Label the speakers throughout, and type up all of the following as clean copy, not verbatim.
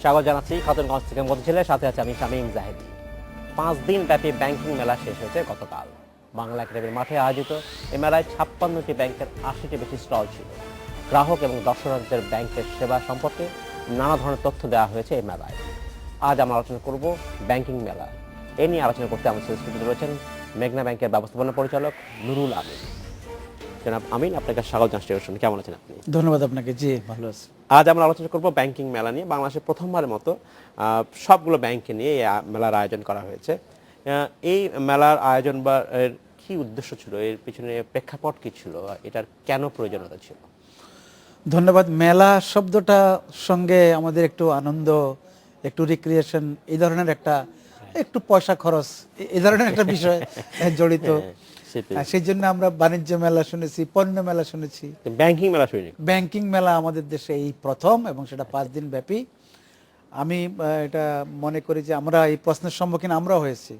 Speaker 1: স্বাগত জানাচ্ছি খাতুনগঞ্জ থেকে মতিঝিলের সাথে আছে আমি শামীম জাহেদি। 5 দিন ব্যাপী ব্যাংকিং মেলা শেষ হয়েছে গতকাল। বাংলা একাডেমির মাঠে আয়োজিত এই মেলায় 56টি ব্যাংকের 80টি বেশি স্টল ছিল। গ্রাহক এবং দর্শনার্থীদের ব্যাংকের সেবা সম্পর্কে নানা ধরনের তথ্য দেওয়া হয়েছে এই মেলায়। আজ আমরা আলোচনা করব ব্যাংকিং মেলা। এ নিয়ে আলোচনা করতে আমাদের স্টুডিওতে রয়েছেন মেঘনা ব্যাংকের ব্যবস্থাপনা পরিচালক নুরুল আমিন। জনাব আমিন, আপনাকে স্বাগত জানাচ্ছি। কেমন আছেন আপনি?
Speaker 2: ধন্যবাদ আপনাকে। জি, ভালো আছি।
Speaker 1: আজ আমরা আলোচনা করব ব্যাংকিং মেলা নিয়ে। বাংলাদেশে প্রথমবারের মতো সবগুলো ব্যাংকে নিয়ে এই মেলার আয়োজন করা হয়েছে। এই মেলার আয়োজন বা এর কি উদ্দেশ্য ছিল, এর পিছনে প্রেক্ষাপট কি ছিল, এটার কেন প্রয়োজনীয়তা ছিল?
Speaker 2: ধন্যবাদ। মেলা শব্দটা সঙ্গে আমাদের একটু আনন্দ, একটু রিক্রিয়েশন, এই ধরনের একটা একটু পয়সা খরচ, এই ধরনের একটা বিষয় জড়িত। সেই জন্য আমরা বাণিজ্য মেলা শুনেছি, পণ্য মেলা শুনেছি,
Speaker 1: ব্যাংকিং মেলা শুনি।
Speaker 2: ব্যাংকিং মেলা আমাদের দেশে এই প্রথম, এবং সেটা 5 দিন ব্যাপী। আমি এটা মনে করি যে আমরা এই প্রশ্নের সম্মুখীন আমরাও হয়েছি।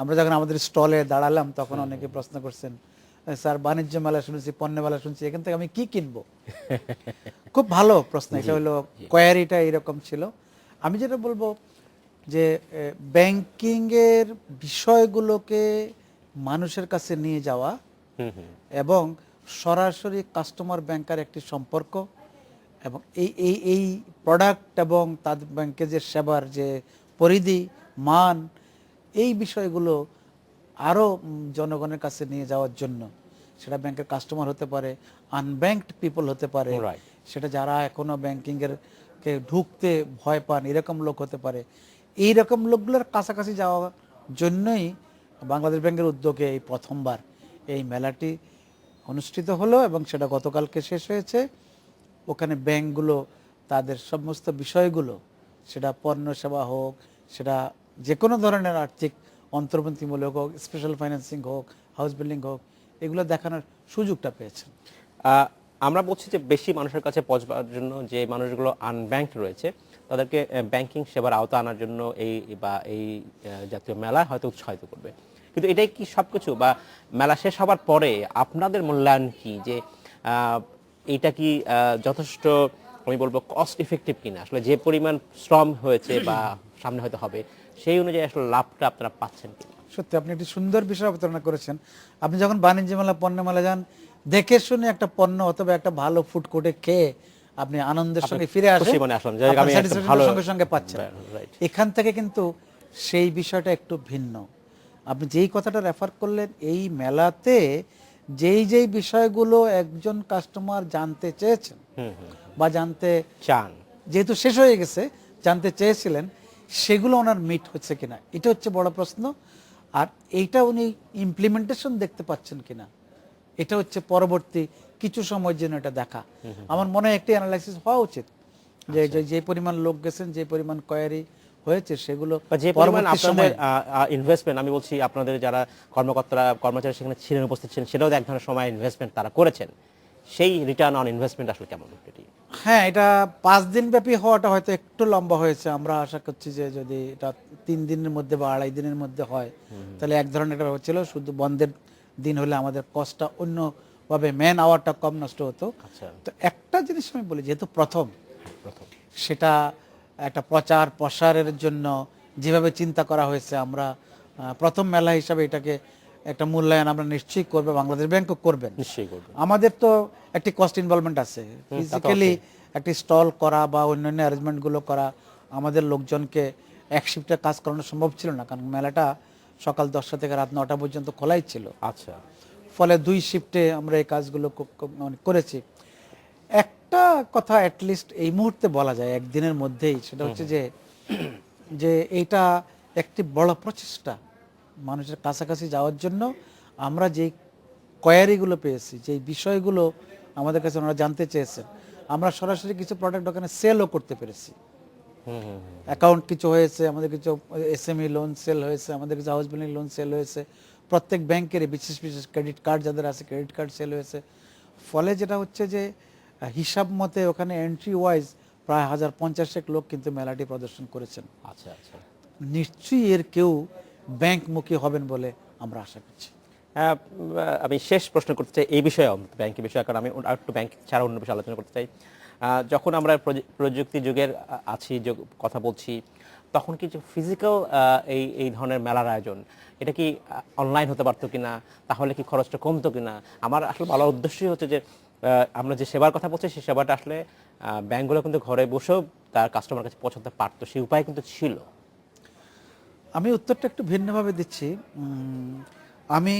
Speaker 2: আমরা যখন আমাদের স্টলে দাঁড়ালাম তখন অনেকে প্রশ্ন করছেন, স্যার বাণিজ্য মেলা শুনেছি, পণ্য মেলা শুনছি, এখান থেকে আমি কি কিনবো? খুব ভালো প্রশ্ন। এটা হলো কোয়ারিটা এরকম ছিল। আমি যেটা বলবো যে ব্যাংকিংয়ের বিষয়গুলোকে মানুষের কাছে নিয়ে যাওয়া এবং সরাসরি কাস্টমার ব্যাংকার একটি সম্পর্ক, এবং এই প্রোডাক্ট এবং তাদের ব্যাংকের যে সেবার যে পরিধি, মান, এই বিষয়গুলো আরও জনগণের কাছে নিয়ে যাওয়ার জন্য, সেটা ব্যাংকের কাস্টমার হতে পারে, আনব্যাংকড পিপল হতে পারে, সেটা যারা এখনো ব্যাংকিংয়ের কে ঢুকতে ভয় পান এরকম লোক হতে পারে। এই রকম লোকগুলোর কাছাকাছি যাওয়ার জন্যই বাংলাদেশ ব্যাংকের উদ্যোগে এই প্রথমবার এই মেলাটি অনুষ্ঠিত হলো, এবং সেটা গতকালকে শেষ হয়েছে। ওখানে ব্যাংকগুলো তাদের সমস্ত বিষয়গুলো, সেটা পণ্য সেবা হোক, সেটা যে কোনো ধরনের আর্থিক অন্তর্ভুক্তিমূলক হোক, স্পেশাল ফাইন্যান্সিং হোক, হাউস বিল্ডিং হোক, এগুলো দেখানোর সুযোগটা পেয়েছেন।
Speaker 1: আমরা বলছি যে বেশি মানুষের কাছে পৌঁছবার জন্য যে মানুষগুলো আনব্যাংকড রয়েছে তাদেরকে ব্যাংকিং সেবার আওতা আনার জন্য এই জাতীয় মেলা হয়তো উৎসাহিত করবে। কিন্তু এটাই কি সবকিছু, বা মেলা শেষ হবার পরে আপনাদের মূল্যায়ন কি যে এইটা কি যথেষ্ট, আমি বলবো কস্ট ইফেক্টিভ কিনা, আসলে যে পরিমাণ শ্রম হয়েছে বা সামনে হয়তো হবে সেই অনুযায়ী আসলে লাভটা আপনারা পাচ্ছেন কিনা?
Speaker 2: সত্যি আপনি একটি সুন্দর বিষয় অবতারণা করেছেন। আপনি যখন বাণিজ্য মেলা, পণ্য মেলা যান, দেখে শুনে একটা পণ্য অথবা একটা ভালো ফুড কোর্টে খেয়ে আপনি আনন্দের সঙ্গে ফিরে আসেন, সঙ্গে সঙ্গে পাচ্ছেন। এখান থেকে কিন্তু সেই বিষয়টা একটু ভিন্ন। আপনি যেই কথাটা রেফার করলেন, এই মেলাতে যেই বিষয়গুলো একজন কাস্টমার জানতে চেয়েছেন বা জানতে চান, যেহেতু শেষ হয়ে গেছে, জানতে চেয়েছিলেন, সেগুলো ওনার মিট হচ্ছে কিনা, এটা হচ্ছে বড় প্রশ্ন। আর এইটা উনি ইমপ্লিমেন্টেশন দেখতে পাচ্ছেন কিনা, এটা হচ্ছে পরবর্তী কিছু সময়ের জন্য এটা দেখা। আমার মনে হয় একটি অ্যানালাইসিস হওয়া উচিত যে যে পরিমাণ লোক গেছেন, যে পরিমাণ কোয়ারি হয়েছে, সেগুলো
Speaker 1: যে পরিমাণ আপনাদের ইনভেস্টমেন্ট, আমি বলছি আপনাদের যারা কর্মকর্তারা কর্মচারী সেখানে ছিলেন, উপস্থিত ছিলেন, সেটাও এক ধরনের সময় ইনভেস্টমেন্ট তারা করেছেন, সেই রিটার্ন অন ইনভেস্টমেন্ট আসলে কেমন?
Speaker 2: হ্যাঁ, এটা 5 দিন ব্যাপী হওয়াটা হয়তো একটু লম্বা হয়েছে। আমরা আশা করছি যে যদি এটা 3 দিনের মধ্যে বা 2.5 দিনের মধ্যে হয়, তাহলে এক ধরনের একটা ব্যাপার ছিল। শুধু বন্ধের দিন হলে আমাদের কস্টটা অন্যভাবে, ম্যান আওয়ারটা কম নষ্ট হতো। তো একটা জিনিস আমি বলি, যেহেতু প্রথম, সেটা একটা প্রচার প্রসারের জন্য যেভাবে চিন্তা করা হয়েছে, আমরা প্রথম মেলা হিসাবে এটাকে একটা মূল্যায়ন আমরা নিশ্চয়ই করবে, বাংলাদেশ ব্যাংকও করবেন। আমাদের তো একটি কস্ট ইনভলভমেন্ট আছে, ফিজিক্যালি একটি স্টল করা বা অন্যান্য অ্যারেঞ্জমেন্টগুলো করা। আমাদের লোকজনকে এক শিফটে কাজ করানো সম্ভব ছিল না, কারণ মেলাটা সকাল 10টা থেকে রাত 9টা পর্যন্ত খোলাই ছিল।
Speaker 1: আচ্ছা, ফলে
Speaker 2: 2 শিফটে আমরা এই কাজগুলো করেছি। একটা কথা অ্যাটলিস্ট এই মুহূর্তে বলা যায় একদিনের মধ্যেই, সেটা হচ্ছে যে এইটা একটি বড় প্রচেষ্টা মানুষের কাছাকাছি যাওয়ার জন্য। আমরা যেই কোয়ারিগুলো পেয়েছি, যেই বিষয়গুলো আমাদের কাছে ওনারা জানতে চেয়েছেন, আমরা সরাসরি কিছু প্রোডাক্ট ওখানে সেলও করতে পেরেছি। অ্যাকাউন্ট কিছু হয়েছে, আমাদের কিছু এসএমই লোন সেল হয়েছে, আমাদের কিছু হাউস বিল্ডিং লোন সেল হয়েছে, প্রত্যেক ব্যাংকের বিশেষ বিশেষ ক্রেডিট কার্ড যাদের আছে, ক্রেডিট কার্ড সেল হয়েছে। ফলে যেটা হচ্ছে যে হিসাব মতে ওখানে এন্ট্রি ওয়াইজ প্রায় 1050 লোক কিন্তু মেলাটি প্রদর্শন করেছেন।
Speaker 1: আচ্ছা আচ্ছা,
Speaker 2: নিশ্চয়ই এর কেউ ব্যাংকমুখী হবেন বলে আমরা আশা করছি।
Speaker 1: আমি শেষ প্রশ্ন করতে চাই এই বিষয়ে, ব্যাংকের বিষয়ে, কারণ আমি একটু ব্যাংক ছাড়া অন্য বিষয়ে আলোচনা করতে চাই। যখন আমরা প্রযুক্তি যুগের আছি কথা বলছি, তখন কিছু ফিজিক্যাল এই এই ধরনের মেলার আয়োজন এটা কি অনলাইন হতে পারতো কিনা, তাহলে কি খরচটা কমতো কিনা? আমার আসলে বলার উদ্দেশ্যই হচ্ছে যে আমরা যে সেবার কথা বলছি সেই সেবাটা আসলে ব্যাংকগুলো কিন্তু ঘরে বসেও তার কাস্টমার কাছে পৌঁছাতে পারতো, সেই উপায় কিন্তু ছিল।
Speaker 2: আমি উত্তরটা একটু ভিন্নভাবে দিচ্ছি। আমি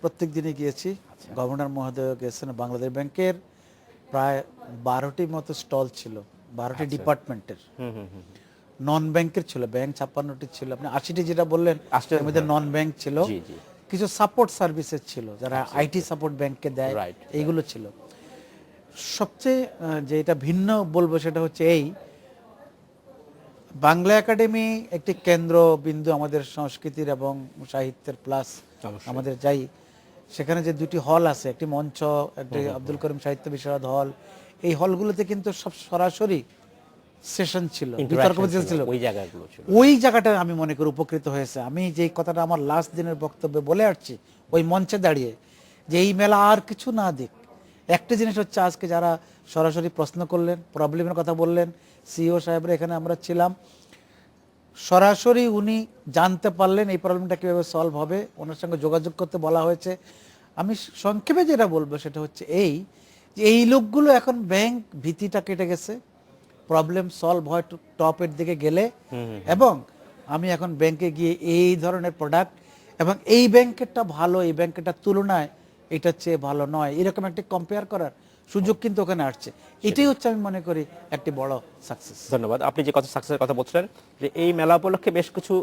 Speaker 2: প্রত্যেক দিনে গিয়েছি, গভর্নর মহোদয় গেছেন। বাংলাদেশ ব্যাংকের প্রায় 12টি মতো স্টল ছিল, 12টি ডিপার্টমেন্টের। নন ব্যাংকের ছিল, ব্যাংক 56টি ছিল। আপনি 80টি যেটা বললেন এর মধ্যে নন ব্যাংক ছিল, কিছু সাপোর্ট সার্ভিসেস ছিল যারা আইটি সাপোর্ট ব্যাংককে দেয়, এইগুলো ছিল। সবচেয়ে যেটা ভিন্ন বলবো সেটা হচ্ছে এই বাংলা একাডেমি একটি কেন্দ্র বিন্দু আমাদের সংস্কৃতির এবং সাহিত্যের, প্লাস আমাদের যাই সেখানে যে দুটি হল আছে, একটি মঞ্চ, একটি আব্দুল করিম সাহিত্য বিশারদ হল, এই হলগুলোতে কিন্তু সব সরাসরি সেশন ছিল, বিতর্ক ছিল, ওই জায়গাটা আমি মনে করি উপকৃত হয়েছে। আমি যে কথাটা আমার লাস্ট দিনের বক্তব্যে বলে আসছি ওই মঞ্চে দাঁড়িয়ে, যে এই মেলা আর কিছু না দিক, একটা জিনিস হচ্ছে আজকে যারা সরাসরি প্রশ্ন করলেন, প্রবলেমের কথা বললেন, সিইও সাহেবরা এখানে আমরা ছিলাম, সরাসরি উনি জানতে পারলেন এই প্রবলেমটা কীভাবে সলভ হবে, ওনার সঙ্গে যোগাযোগ করতে বলা হয়েছে। আমি সংক্ষেপে যেটা বলবো সেটা হচ্ছে এই যে এই লোকগুলো এখন ব্যাংক ভীতিটা কেটে গেছে, প্রবলেম সলভ হয় টপের দিকে গেলে, এবং আমি এখন ব্যাংকে গিয়ে এই ধরনের প্রোডাক্ট, এবং এই ব্যাংকেরটা ভালো, এই ব্যাংকেরটা তুলনায় এটার চেয়ে ভালো নয়, এরকম একটা কম্পেয়ার করার সুযোগ কিন্তু ওখানে আসছে। এটাই হচ্ছে আমি মনে করি একটি বড় সাকসেস।
Speaker 1: ধন্যবাদ। আপনি যে কথা সাকসেসের কথা বলছিলেন, যে এই মেলা উপলক্ষে বেশ কিছু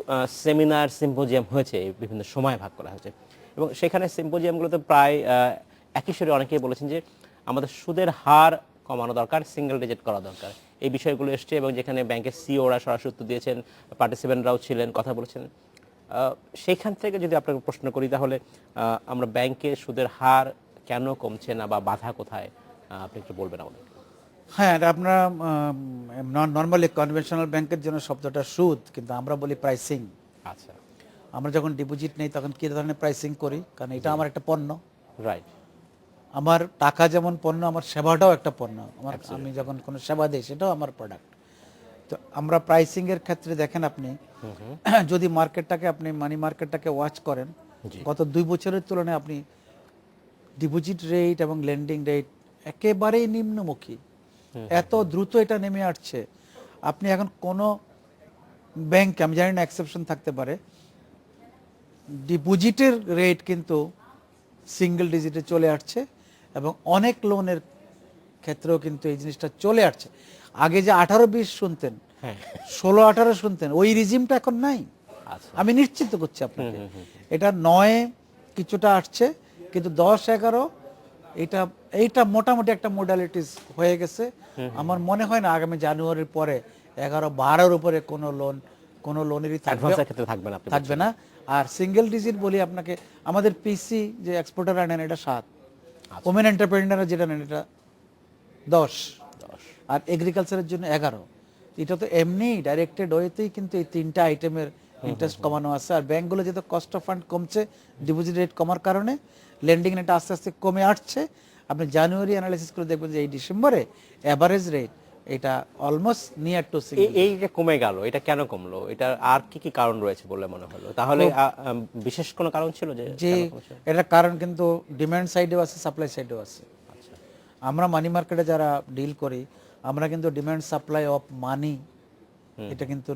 Speaker 1: সেমিনার, সিম্পোজিয়াম হয়েছে, বিভিন্ন সময় ভাগ করা হয়েছে, এবং সেখানে সিম্পোজিয়ামগুলোতে প্রায় একই সুরে অনেকেই বলেছেন যে আমাদের সুদের হার কমানো দরকার, সিঙ্গেল ডিজিট করা দরকার, এই বিষয়গুলো এসছে, এবং যেখানে ব্যাংকের সিইওরা সরাসরি উত্তর দিয়েছেন, পার্টিসিপেন্টরাও ছিলেন, কথা বলেছেন। সেইখান থেকে যদি আপনাকে প্রশ্ন করি, তাহলে আমরা ব্যাংকের সুদের হার কেন কমছে না, বা বাধা কোথায়, আপনি একটু বলবেন আমাদের?
Speaker 2: হ্যাঁ, এটা আপনারা নর্মালি কনভেনশনাল ব্যাংকের জন্য শব্দটা সুদ, কিন্তু আমরা বলি প্রাইসিং।
Speaker 1: আচ্ছা,
Speaker 2: আমরা যখন ডিপোজিট নেই তখন কী ধরনের প্রাইসিং করি, কারণ এটা আমার একটা পণ্য।
Speaker 1: রাইট।
Speaker 2: আমার টাকা যেমন পণ্য, আমার সেবাটাও একটা পণ্য। আমি যখন কোনো সেবা দিই সেটাও আমার প্রোডাক্ট। তো আমরা প্রাইসিংয়ের ক্ষেত্রে দেখেন আপনি যদি মার্কেটটাকে, আপনি মানি মার্কেটটাকে ওয়াচ করেন, গত 2 বছরের তুলনায় আপনি ডিপোজিট রেট এবং লেন্ডিং রেট একেবারেই নিম্নমুখী, এত দ্রুত এটা নেমে আসছে। আপনি এখন কোনো ব্যাংক, আমি জানি না এক্সেপশন থাকতে পারে, ডিপোজিটের রেট কিন্তু সিঙ্গেল ডিজিটে চলে আসছে, এবং অনেক লোনের ক্ষেত্রেও কিন্তু এই জিনিসটা চলে আসছে। আগে যে 18-20 শুনতেন, 16-18 শুনতেন, ওই রিজিমটা এখন নাই। আমি নিশ্চিত করছি আপনাকে, এটা 9 কিছুটা আসছে, কিন্তু 10-11 এইটা মোটামুটি একটা মোডালিটিস হয়ে গেছে। আমার মনে হয় না আগামী জানুয়ারির পরে 11-12-র উপরে কোনো লোনেরই থাকবে না। আর সিঙ্গেল ডিজিট বলি আপনাকে, আমাদের পিসি যে এক্সপোর্টার নেন এটা 7, ওমেন এন্টারপ্রেনার যেটা নেন এটা 10, আর এগ্রিকালচারের জন্য 11। এটা তো এমনি ডাইরেক্টেড ওয়েতেই কিন্তু এই 3টা আইটেমের ইন্টারেস্ট কমানো আছে। আর ব্যাংকগুলো যেহেতু কস্ট অফ ফান্ড কমছে, ডিপোজিট রেট কমার কারণে লেন্ডিং রেট আস্তে আস্তে কমে আসছে। আপনি জানুয়ারি অ্যানালাইসিস করে দেখবেন যে এই ডিসেম্বরে অ্যাভারেজ রেট এটা অলমোস্ট নিয়ার টু সিঙ্গেল।
Speaker 1: এই যে কমে গেল, এটা কেন কমলো? এটা আর কি কি কারণ রয়েছে বলে মনে হলো? তাহলে বিশেষ কোনো কারণ ছিল যে
Speaker 2: এটা কারণ কিন্তু ডিমান্ড সাইডেও আছে, সাপ্লাই সাইডেও আছে। আমরা মানি মার্কেটে যারা ডিল করি, আমরা কিন্তু ডিমান্ড সাপ্লাই অফ মানি, এটা কিন্তু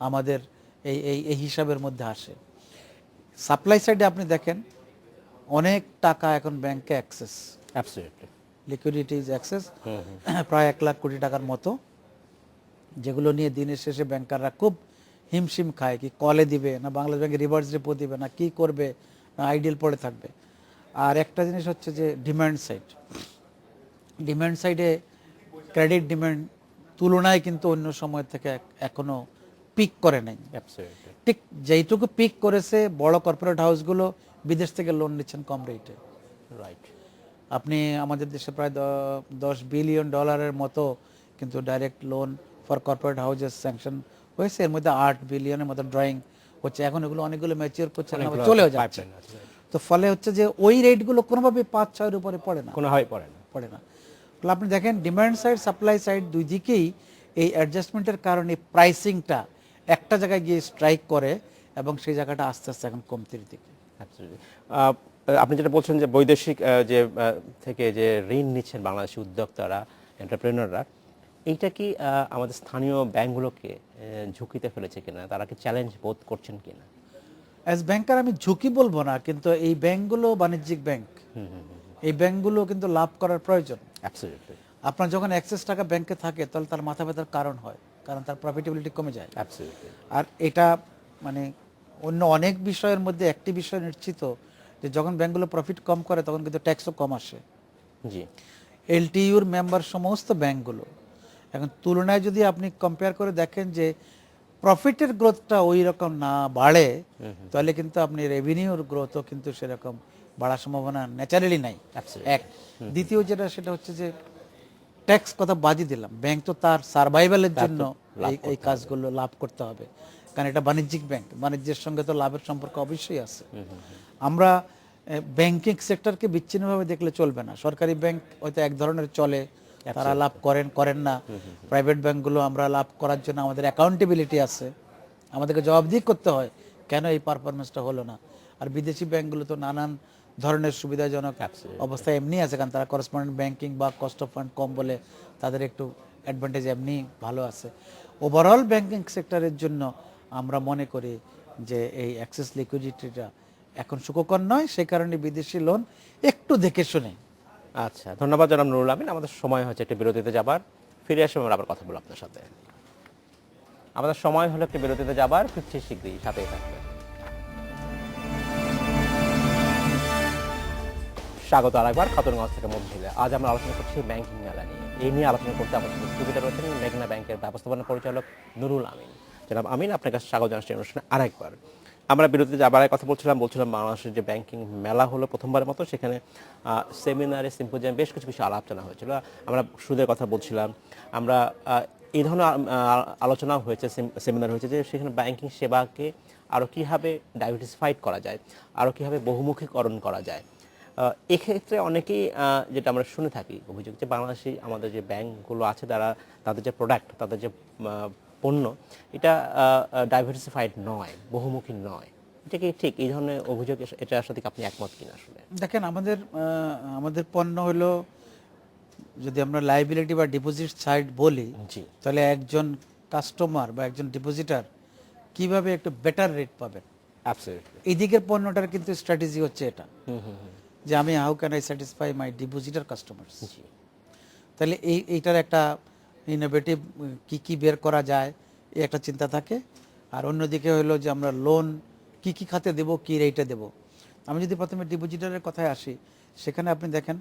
Speaker 2: আমাদের এই হিসাবের মধ্যে আসে। সাপ্লাই সাইডে আপনি দেখেন অনেক টাকা এখন ব্যাংকে access,
Speaker 1: absolutely
Speaker 2: liquidity is access, প্রায় 1 লাখ কোটি টাকার মতো, যেগুলো নিয়ে দিনের শেষে ব্যাংকাররা খুব হিমশিম খায়, কি কলে দিবে না বাংলাদেশ ব্যাংকে রিভার্স রেপো দিবে, না কি করবে, না আইডিয়াল পড়ে থাকবে। আর একটা জিনিস হচ্ছে যে ডিমান্ড সাইডে ক্রেডিট ডিমান্ড তুলনায় কিন্তু অন্য সময় থেকে এখনো পিক করে নাই। ঠিক যেইটুকু পিক করেছে, বড় কর্পোরেট হাউসগুলো বিদেশ থেকে লোন নিচ্ছেন কম রেটে।
Speaker 1: রাইট।
Speaker 2: আপনি আমাদের দেশে প্রায় $10 বিলিয়ন মতো কিন্তু direct loan for corporate houses sanction হয়েছে, এর মধ্যে 8 বিলিয়নের মতো ড্রয়িং হচ্ছে। এখন এগুলো অনেকগুলো ম্যাচিওর করছে, চলেও যাচ্ছে। তো ফলে হচ্ছে যে ওই রেটগুলো কোনোভাবে 5-6-এর উপরে পড়ে না,
Speaker 1: কোনোভাবে পড়ে না।
Speaker 2: তাহলে আপনি দেখেন ডিমান্ড সাইড সাপ্লাই সাইড দুই দিকেই এই অ্যাডজাস্টমেন্টের কারণে প্রাইসিংটা একটা জায়গায় গিয়ে স্ট্রাইক করে এবং সেই জায়গাটা আস্তে আস্তে এখন কমতির দিকে।
Speaker 1: Absolutely. আপনি যেটা বলছেন যে বৈদেশিক থেকে যে ঋণ নিচ্ছেন বাংলাদেশি উদ্যোক্তারা, এন্টারপ্রেনাররা, এইটা কি আমাদের স্থানীয় ব্যাংকগুলোকে ঝুঁকিতে ফেলেছে কিনা, তারা কি চ্যালেঞ্জ বোধ করছেন কিনা?
Speaker 2: অ্যাজ ব্যাংকার আমি ঝুঁকি বলবো না, কিন্তু এই ব্যাংকগুলো বাণিজ্যিক ব্যাংক, এই ব্যাংকগুলো কিন্তু লাভ করার প্রয়োজন।
Speaker 1: অ্যাবসলিউটলি।
Speaker 2: আপনার যখন অ্যাক্সেস টাকা ব্যাংকে থাকে তাহলে তার মাথা ব্যথার কারণ হয়, কারণ তার প্রফিটেবিলিটি কমে যায়।
Speaker 1: অ্যাবসলিউটলি।
Speaker 2: আর এটা মানে অন্য অনেক বিষয়ের মধ্যে একটি বিষয় নিশ্চিত যে যখন ব্যাংকগুলো প্রফিট কম করে তখন কিন্তু ট্যাক্সও কম আসে।
Speaker 1: জি।
Speaker 2: এলটিইউর মেম্বার সমস্ত ব্যাংকগুলো এখন তুলনায় যদি আপনি কম্পেয়ার করে দেখেন যে প্রফিটের গ্রোথটা ওই রকম না বাড়ে, তাহলে কিন্তু আপনি রেভিনিউর গ্রোথও কিন্তু সেরকম বাড়ার সম্ভাবনা ন্যাচারালি নাই। এক দ্বিতীয় যেটা সেটা হচ্ছে যে ট্যাক্স কথা বাদই দিলাম, ব্যাংক তো তার সার্ভাইভালের জন্য এই কাজগুলো লাভ করতে হবে, কারণ এটা বাণিজ্যিক ব্যাংক, বাণিজ্যের সঙ্গে তো লাভের সম্পর্ক অবশ্যই আছে। আমরা ব্যাংকিং সেক্টরকে বিচ্ছিন্নভাবে দেখলে চলবে না। সরকারি ব্যাংক হয়তো এক ধরনের চলে, তারা লাভ করেন না। প্রাইভেট ব্যাংকগুলো আমরা লাভ করার জন্য আমাদের অ্যাকাউন্টেবিলিটি আছে, আমাদেরকে জবাবদিহি করতে হয় কেন এই পারফরমেন্সটা হলো না। আর বিদেশি ব্যাংকগুলো তো নানান ধরনের সুবিধাজনক অবস্থায় এমনি আছে, কারণ তারা করেসপন্ডেন্ট ব্যাংকিং বা কস্ট অফ ফান্ড কম বলে তাদের একটু অ্যাডভান্টেজ এমনি ভালো আছে। ওভারঅল ব্যাংকিং সেক্টরের জন্য আমরা মনে করি যে এই অ্যাক্সেস লিকুইডিটিটা এখন সুখকর নয়, সেই কারণে বিদেশি লোন একটু দেখে শুনে।
Speaker 1: আচ্ছা, ধন্যবাদ জনাব নুরুল আমিন। আমাদের সময় হচ্ছে একটি বিরতিতে যাবার, ফিরে আসে আমরা আবার কথা বলবো আপনার সাথে। আমাদের সময় হলো একটি বিরতিতে যাবার, ফিরছি শীঘ্রই, সাথেই থাকবে। স্বাগত আরেকবার খাতুনগঞ্জ থেকে মধ্যে। আজ আমরা আলোচনা করছি ব্যাংকিং মেলা নিয়ে। এই নিয়ে আলোচনা করতে আমাদের সুবিধা রয়েছেন মেঘনা ব্যাংকের ব্যবস্থাপনা পরিচালক নুরুল আমিন। জনাব আমিন, আপনার কাছে স্বাগত জানাচ্ছি অনুষ্ঠানে আরেকবার। আমরা বিরতিতে যাবার কথা বলছিলাম বাংলাদেশের যে ব্যাংকিং মেলা হলো প্রথমবারের মতো, সেখানে সেমিনারে সিম্পোজিয়াম বেশ কিছু আলোচনা হয়েছিল। আমরা সুদের কথা বলছিলাম, আমরা এই ধরনের আলোচনা হয়েছে, সেমিনার হয়েছে যে সেখানে ব্যাংকিং সেবাকে আরও কীভাবে ডাইভার্সিফাইড করা যায়, আরও কীভাবে বহুমুখীকরণ করা যায়। এক্ষেত্রে অনেকেই যেটা আমরা শুনে থাকি অভিযোগ যে বাংলাদেশি আমাদের যে ব্যাংকগুলো আছে তাদের যে প্রোডাক্ট, তাদের যে পণ্য, এটা ডাইভার্সিফাইড নয়, বহুমুখী নয়। এটা কি ঠিক? এই ধরনের অভিযোগ, এটার সাথে আপনি একমত কিনা? আসলে
Speaker 2: দেখেন, আমাদের পণ্য হলো, যদি আমরা লাইবিলিটি বা ডিপোজিট সাইড বলি, তাহলে একজন কাস্টমার বা একজন ডিপোজিটার কিভাবে একটু বেটার রেট পাবেন, এই দিকের পণ্যটার কিন্তু স্ট্র্যাটেজি হচ্ছে এটা, যে আমি how can I satisfy my depositor customers. তাহলে এইটার একটা ইনোভেটিভ কি বের করা যায়, এই একটা চিন্তা থাকে। আর অন্যদিকে হলো যে আমরা লোন কি খাতে দেব, কি রেটে দেব। আমি যদি প্রথমে ডিপোজিটারের কথায় আসি, সেখানে আপনি দেখেন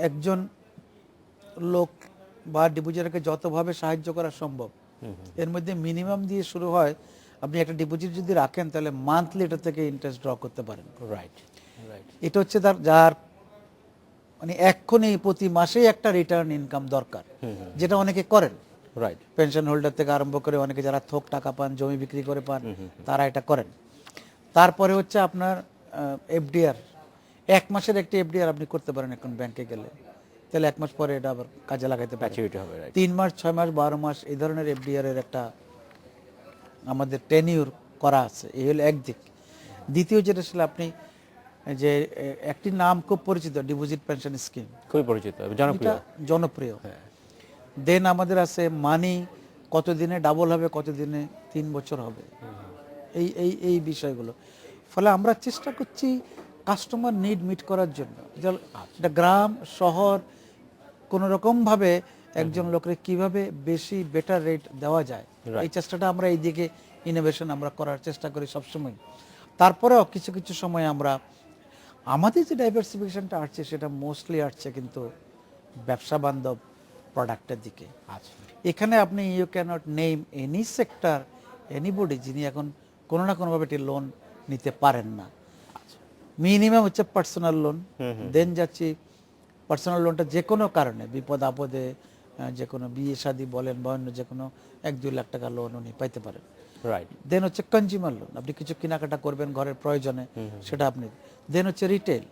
Speaker 2: একজন লোক বা ডিপোজিটারকে যতভাবে সাহায্য করা সম্ভব, এর মধ্যে মিনিমাম দিয়ে শুরু হয়। আপনি একটা ডিপোজিট যদি রাখেন তাহলে মান্থলি এটা থেকে ইন্টারেস্ট ড্র করতে পারেন।
Speaker 1: রাইট।
Speaker 2: এটা হচ্ছে যার মানে এক্ষুনি প্রতি মাসেই একটা রিটার্ন ইনকাম দরকার, যেটা অনেকে করেন।
Speaker 1: রাইট।
Speaker 2: পেনশন হোল্ডার থেকে আরম্ভ করে অনেকে যারা থোক টাকা পান, জমি বিক্রি করে পান, তারা এটা করেন। তারপরে হচ্ছে আপনার এফডিআর, 1 মাসের একটি এফডিআর আপনি করতে পারেন এখন ব্যাংকে গেলে, তাহলে 1 মাস পরে এটা আবার কাজে লাগাইতে পারেন। 3 মাস, 6 মাস, 12 মাস এই ধরনের এফডিআর এর একটা আমাদের টেনিউর করা আছে। এই হলো একদিক। দ্বিতীয় যেটা ছিল, আপনি যে একটি নাম খুব পরিচিত, ডিপোজিট পেনশন স্কিম,
Speaker 1: খুবই পরিচিত,
Speaker 2: জনপ্রিয়। দেন আমাদের আছে মানি, কতদিনে ডাবল হবে, কতদিনে 3 বছর হবে, এই বিষয়গুলো। ফলে আমরা চেষ্টা করছি কাস্টমার নিড মিট করার জন্য। এটা গ্রাম শহর কোনো রকমভাবে একজন লোকের কিভাবে বেশি বেটার রেট দেওয়া যায়, এই চেষ্টাটা আমরা এই দিকে ইনোভেশন আমরা করার চেষ্টা করি সবসময়। তারপরেও কিছু কিছু সময় আমরা আমাদের যে ডাইভার্সিফিকেশনটা আসছে সেটা মোস্টলি আসছে কিন্তু ব্যবসা বান্ধব প্রোডাক্টের দিকে। এখানে আপনি you can't name any sector, anybody যিনি এখন কোনো না কোনোভাবে একটি লোন নিতে পারেন না। মিনিমাম হচ্ছে পার্সোনাল লোন, দেন যাচ্ছি পার্সোনাল লোনটা যে কোনো কারণে, বিপদ আপদে, যে কোনো বিয়ে শাদী বলেন বা অন্য যে কোনো 1-2 লাখ টাকা লোন উনি পাইতে পারেন।
Speaker 1: রাইট।
Speaker 2: দেন হচ্ছে কনজিউমার লোন, আপনি কিছু কেনাকাটা করবেন ঘরের প্রয়োজনে, সেটা আপনি। দেন হচ্ছে রিটেল,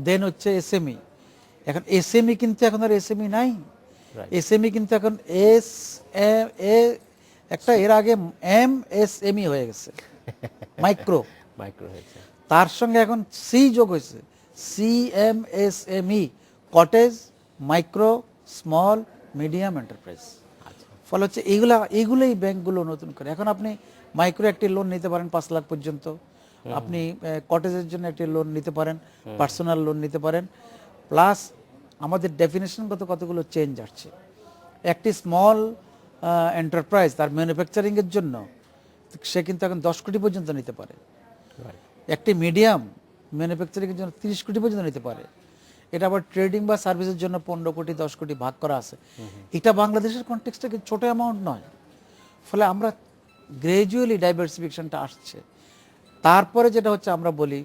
Speaker 2: দেন হচ্ছে এসএমই। এখন এসএমই কিন্তু এখন আর এসএমই নাই,
Speaker 1: Right.
Speaker 2: এসএমই কিন্তু এখন এস এ একটা এর আগে এমএসএমই হয়ে গেছে, মাইক্রো।
Speaker 1: মাইক্রো হয়েছে।
Speaker 2: তার সঙ্গে এখন সি যোগ হয়েছে, CMSME, cottage, micro, small, medium enterprise.
Speaker 1: আচ্ছা।
Speaker 2: ফলে হচ্ছে এইগুলোই ব্যাংকগুলো নতুন করে। এখন আপনি মাইক্রো একটি লোন নিতে পারেন 5 লাখ পর্যন্ত, আপনি কটেজের জন্য একটি লোন নিতে পারেন, পার্সোনাল লোন নিতে পারেন। প্লাস আমাদের ডেফিনেশনগত কতগুলো চেঞ্জ আসছে। একটি স্মল এন্টারপ্রাইজ তার ম্যানুফ্যাকচারিংয়ের জন্য সে কিন্তু এখন 10 কোটি পর্যন্ত নিতে পারে।
Speaker 1: Right.
Speaker 2: একটি মিডিয়াম ম্যানুফ্যাকচারিংয়ের জন্য 30 কোটি পর্যন্ত নিতে পারে। এটা আবার ট্রেডিং বা সার্ভিসের জন্য 15 কোটি 10 কোটি ভাগ করা আছে। এটা বাংলাদেশের কনটেক্সটে ছোট অ্যামাউন্ট নয়। ফলে আমরা গ্র্যাজুয়ালি ডাইভার্সিফিকেশনটা আসছে। তারপরে যেটা হচ্ছে আমরা বলি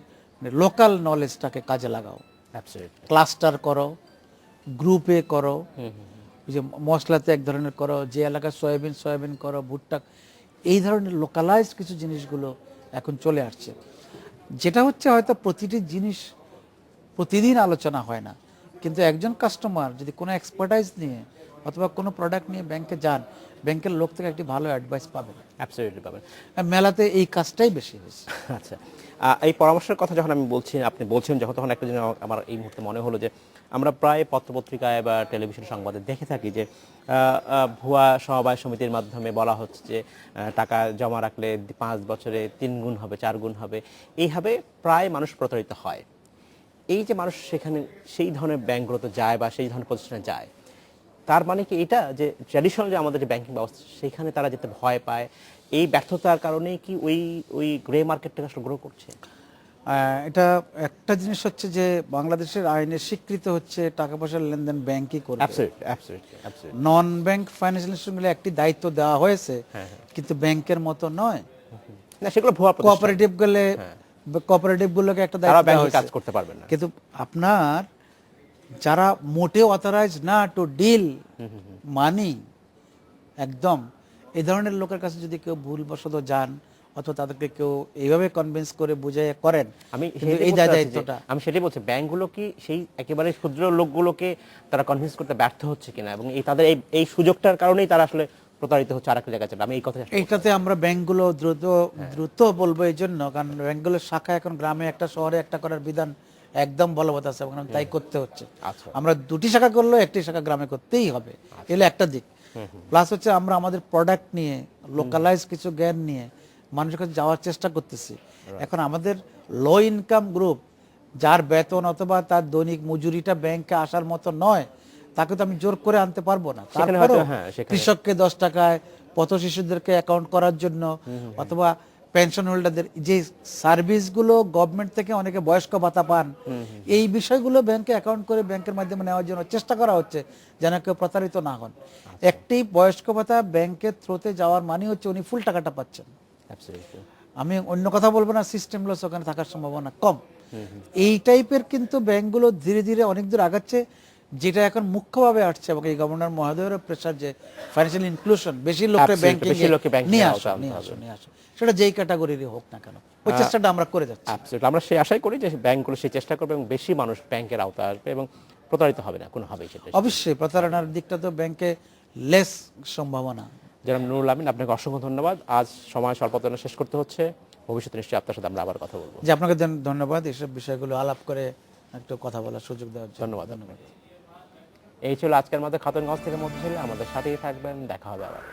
Speaker 2: লোকাল নলেজটাকে কাজে লাগাও,
Speaker 1: Absolutely.
Speaker 2: ক্লাস্টার করো, গ্রুপে করো, ওই যে মশলাতে এক ধরনের করো, যে এলাকায় সয়াবিন করো, ভুট্টা, এই ধরনের লোকালাইজড কিছু জিনিসগুলো এখন চলে আসছে। যেটা হচ্ছে হয়তো প্রতিটি জিনিস প্রতিদিন আলোচনা হয় না, কিন্তু একজন কাস্টমার যদি কোনো এক্সপার্টাইজ নিয়ে অথবা কোনো প্রোডাক্ট নিয়ে ব্যাংকে যান, ব্যাংকের লোক থেকে একটি ভালো অ্যাডভাইস পাবেন।
Speaker 1: অ্যাবসলিউটলি পাবেন।
Speaker 2: মেলাতে এই কাজটাই বেশি হয়েছে।
Speaker 1: আচ্ছা, এই পরামর্শের কথা যখন আমি বলছি, আপনি বলছেন যখন, তখন একটা জিনিস আমার এই মুহূর্তে মনে হলো যে আমরা প্রায় পত্রপত্রিকায় বা টেলিভিশন সংবাদে দেখে থাকি যে ভুয়া সমবায় সমিতির মাধ্যমে বলা হচ্ছে যে টাকা জমা রাখলে 5 বছরে 3 গুণ হবে, 4 গুণ হবে, এইভাবে প্রায় মানুষ প্রতারিত হয়। এই যে মানুষ সেখানে সেই ধরনের ব্যাংকগুলোতে যায় বা সেই ধরনের প্রতিষ্ঠানে যায়, তার মানে কি এটা যে ট্র্যাডিশনাল যে আমাদের যে ব্যাংকিং ব্যবস্থা সেখানে তারা যেতে ভয় পায়, এই ব্যর্থতার কারণেই কি ওই গ্রে মার্কেটটা আসলে গ্রো করছে?
Speaker 2: এটা একটা জিনিস হচ্ছে যে বাংলাদেশের আইনে স্বীকৃত হচ্ছে টাকা পয়সার লেনদেন ব্যাংকই করবে। নন ব্যাংক ফাইন্যান্সিয়াল ইনস্টিটিউশনগুলো একটি দায়িত্ব দেওয়া হয়েছে, কিন্তু ব্যাংকের মতো নয়।
Speaker 1: না, সেগুলো ভুয়া প্রতিষ্ঠান।
Speaker 2: কোঅপারেটিভগুলোকে একটা
Speaker 1: তারা
Speaker 2: দায়িত্ব দেওয়া
Speaker 1: ব্যাংকে
Speaker 2: হয়েছে,
Speaker 1: কাজ করতে পারবে না।
Speaker 2: কিন্তু আপনার যারা মোটেও অথরাইজ না টু ডিল মানি, একদম এই ধরনের লোকের কাছে যদি কেউ ভুলবশত যান অথবা তাদেরকে কেউ এইভাবে কনভিন্স করে বুঝাই করেন,
Speaker 1: আমি
Speaker 2: এই দায়িত্বটা
Speaker 1: আমি সেটাই বলছি, ব্যাংকগুলো কি সেই একেবারে ক্ষুদ্র লোকগুলোকে তারা কনভিন্স করতে ব্যর্থ হচ্ছে কিনা, এবং এই তাদের এই সুযোগটার কারণেই তারা আসলে প্রতারিত হচ্ছে আরেকটা জায়গায় চলে। আমি এই কথা
Speaker 2: এইটাতে আমরা ব্যাংকগুলো দ্রুত বলবো এই জন্য, কারণ ব্যাংকগুলোর শাখা এখন গ্রামে একটা শহরে একটা করার বিধান একদম বলবৎ আছে, এবং তাই করতে হচ্ছে।
Speaker 1: আচ্ছা।
Speaker 2: আমরা 2টি শাখা করলেও একটি শাখা গ্রামে করতেই হবে, এলে একটা দিক। প্লাস হচ্ছে আমরা আমাদের প্রোডাক্ট নিয়ে লোকালাইজ কিছু জ্ঞান নিয়ে মানুষের কাছে যাওয়ার চেষ্টা করতেছি। এখন আমাদের লো ইনকাম গ্রুপ, যার বেতন অথবা তার দৈনিক মজুরিটা ব্যাংকে আসার মতো নয়, তাকে তো আমি জোর করে আনতে পারবো না। তারপরেও কৃষককে 10 টাকায়, পথ শিশুদেরকে অ্যাকাউন্ট করার জন্য, অথবা পেনশন হোল্ডারদের যে সার্ভিসগুলো গভর্নমেন্ট থেকে অনেকে বয়স্ক ভাতা পান, এই বিষয়গুলো ব্যাংকে অ্যাকাউন্ট করে ব্যাংকের মাধ্যমে নেওয়ার জন্য চেষ্টা করা হচ্ছে, যেন কেউ প্রতারিত না হন। একটি বয়স্ক ভাতা ব্যাংকের থ্রুতে যাওয়ার মানে হচ্ছে উনি ফুল টাকাটা পাচ্ছেন। আমি অন্য কথা বলবো না, সিস্টেম লস ওখানে থাকার সম্ভাবনা কম। এই টাইপের কিন্তু ব্যাংকগুলো ধীরে ধীরে অনেক দূর আগাচ্ছে, যেটা এখন মুখ্যভাবে আসছে, এবং এই গভর্নর মহোদয়ের প্রেসার যে ফাইন্যান্সিয়াল ইনক্লুশন, বেশি লোককে ব্যাংকিং নিয়ে আসো, সেটা যেই ক্যাটাগরিরই হোক না কেন, ওই চেষ্টাটা আমরা করে যাচ্ছি।
Speaker 1: আমরা সেই আশাই করি যে ব্যাংকগুলো সেই চেষ্টা করবে এবং বেশি মানুষ ব্যাংকের আওতায় আসবে এবং প্রতারিত হবে না কোনোভাবেই। সেটা
Speaker 2: অবশ্যই প্রতারণার দিকটা তো ব্যাংকে লেস সম্ভাবনা।
Speaker 1: জনাব নুরুল আমিন, আপনাকে অসংখ্য ধন্যবাদ। আজ সময় স্বল্পতা শেষ করতে হচ্ছে, ভবিষ্যতে নিশ্চয়ই আপনার সাথে আমরা আবার কথা বলবো।
Speaker 2: যে আপনাকে ধন্যবাদ এইসব বিষয়গুলো আলাপ করে একটু কথা বলার সুযোগ দেওয়ার জন্য।
Speaker 1: ধন্যবাদ। এই ছিল আজকের মধ্যে খাতুনগঞ্জ থেকে মধ্যে ছিল। আমাদের সাথেই থাকবেন, দেখা হবে আবার।